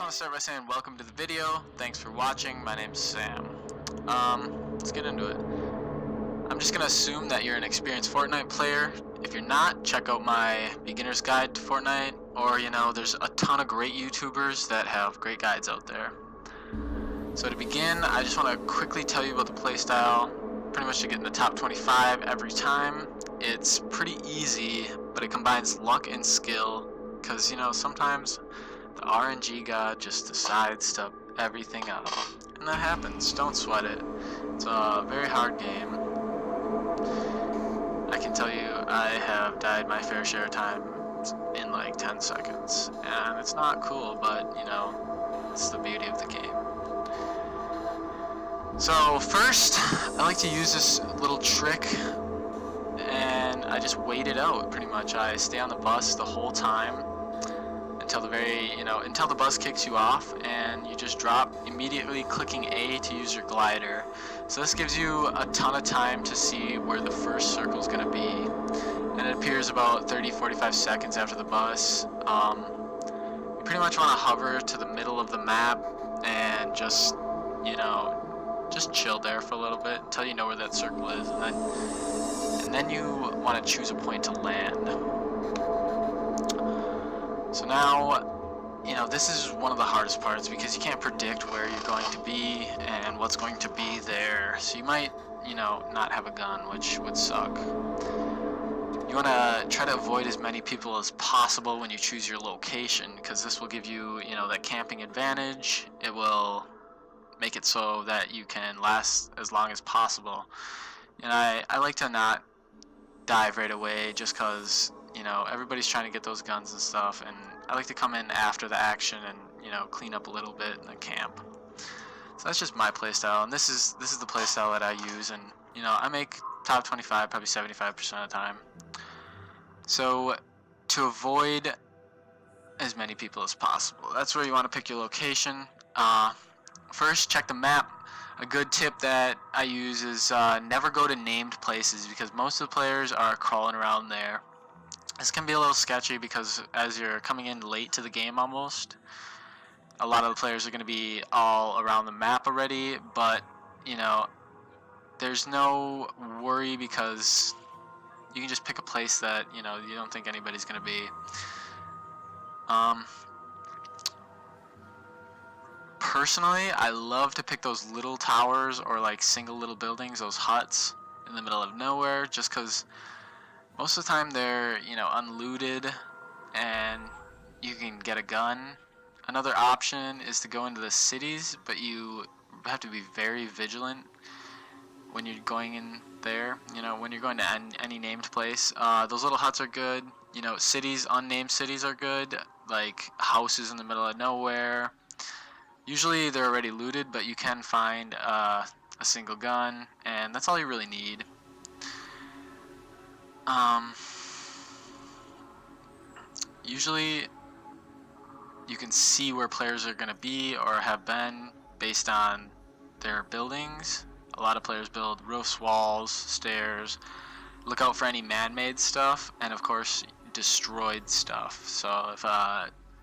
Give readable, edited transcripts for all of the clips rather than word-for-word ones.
just want to start by saying welcome to the video. Thanks for watching. My name's Sam. Let's get into it. I'm just going to assume that you're an experienced Fortnite player. If you're not, check out my beginner's guide to Fortnite, or there's a ton of great YouTubers that have great guides out there. So to begin, I just want to quickly tell you about the playstyle. Pretty much to get in the top 25 every time. It's pretty easy, but it combines luck and skill, because sometimes the RNG god just decides to everything up, and that happens. Don't sweat it. It's a very hard game. I can tell you I have died my fair share of times in like 10 seconds, and it's not cool, but it's the beauty of the game. So first, I like to use this little trick, and I just wait it out pretty much. I stay on the bus the whole time until until the bus kicks you off, and you just drop immediately clicking A to use your glider. So this gives you a ton of time to see where the first circle is going to be, and it appears about 30-45 seconds after the bus. You pretty much want to hover to the middle of the map and just chill there for a little bit until you know where that circle is, and then you want to choose a point to land. So now, this is one of the hardest parts because you can't predict where you're going to be and what's going to be there. So you might, not have a gun, which would suck. You want to try to avoid as many people as possible when you choose your location, because this will give you, that camping advantage. It will make it so that you can last as long as possible. And I like to not dive right away just because everybody's trying to get those guns and stuff, and I like to come in after the action and clean up a little bit in the camp. So that's just my playstyle, and this is the playstyle that I use, and I make top 25 probably 75% of the time. So to avoid as many people as possible, that's where you want to pick your location. First, check the map. A good tip that I use is never go to named places, because most of the players are crawling around there. This can be a little sketchy because as you're coming in late to the game almost, a lot of the players are going to be all around the map already, but there's no worry because you can just pick a place that you don't think anybody's going to be. Personally, I love to pick those little towers or like single little buildings, those huts in the middle of nowhere, just because most of the time they're unlooted and you can get a gun. Another option is to go into the cities, but you have to be very vigilant when you're going in there. When you're going to any named place, those little huts are good. Cities, unnamed cities are good, like houses in the middle of nowhere. Usually they're already looted, but you can find a single gun, and that's all you really need. Usually you can see where players are going to be or have been based on their buildings. A lot of players build roofs, walls, stairs. Look out for any man-made stuff, and of course destroyed stuff. So if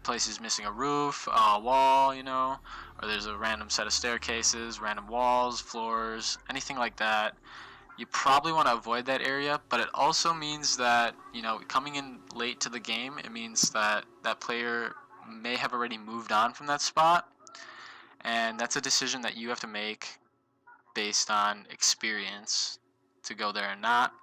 place is missing a roof, a wall, or there's a random set of staircases, random walls, floors, anything like that, you probably want to avoid that area. But it also means that coming in late to the game, it means that that player may have already moved on from that spot, and that's a decision that you have to make based on experience to go there or not.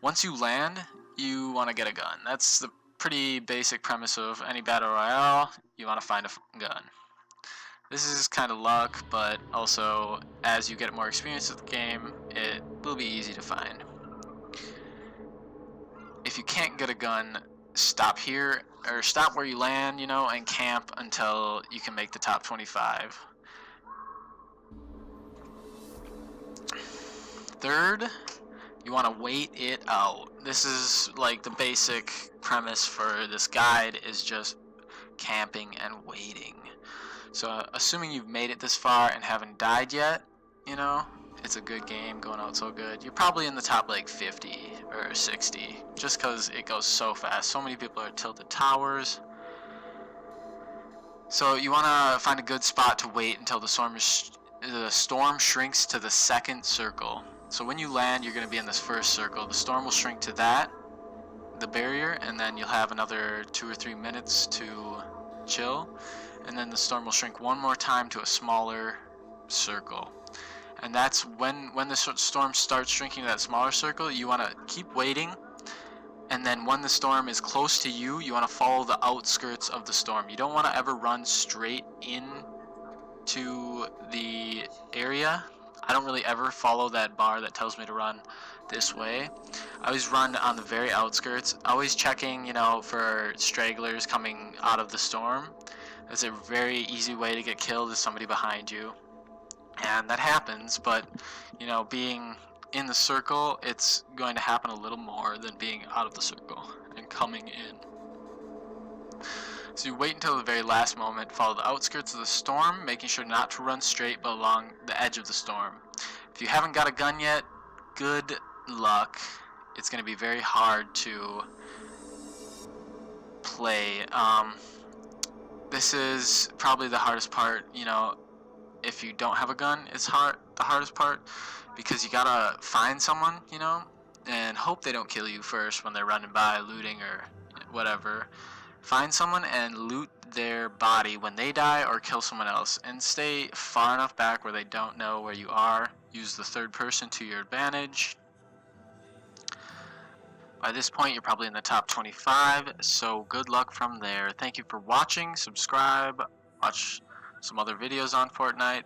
Once you land, you want to get a gun. That's the pretty basic premise of any battle royale. You want to find a gun. This is kind of luck, but also as you get more experience with the game, it will be easy to find. If you can't get a gun, stop here, or stop where you land, and camp until you can make the top 25. Third, you want to wait it out. This is like the basic premise for this guide, is just camping and waiting. So assuming you've made it this far and haven't died yet, it's a good game, going out so good. You're probably in the top like 50 or 60, just because it goes so fast. So many people are tilted towers. So you want to find a good spot to wait until the storm shrinks to the second circle. So when you land, you're going to be in this first circle. The storm will shrink to the barrier, and then you'll have another 2 or 3 minutes to chill, and then the storm will shrink one more time to a smaller circle. And that's when the storm starts shrinking to that smaller circle, you want to keep waiting, and then when the storm is close to you, you want to follow the outskirts of the storm. You don't want to ever run straight in to the area. I don't really ever follow that bar that tells me to run this way. I always run on the very outskirts, always checking, for stragglers coming out of the storm. That's a very easy way to get killed, is somebody behind you. And that happens, but, being in the circle, it's going to happen a little more than being out of the circle and coming in. So you wait until the very last moment, follow the outskirts of the storm, making sure not to run straight but along the edge of the storm. If you haven't got a gun yet, good luck. It's going to be very hard to play. This is probably the hardest part. If you don't have a gun, it's the hardest part, because you gotta find someone, and hope they don't kill you first when they're running by, looting or whatever. Find someone and loot their body when they die, or kill someone else, and stay far enough back where they don't know where you are. Use the third person to your advantage. By this point, you're probably in the top 25, so good luck from there. Thank you for watching. Subscribe, watch some other videos on Fortnite.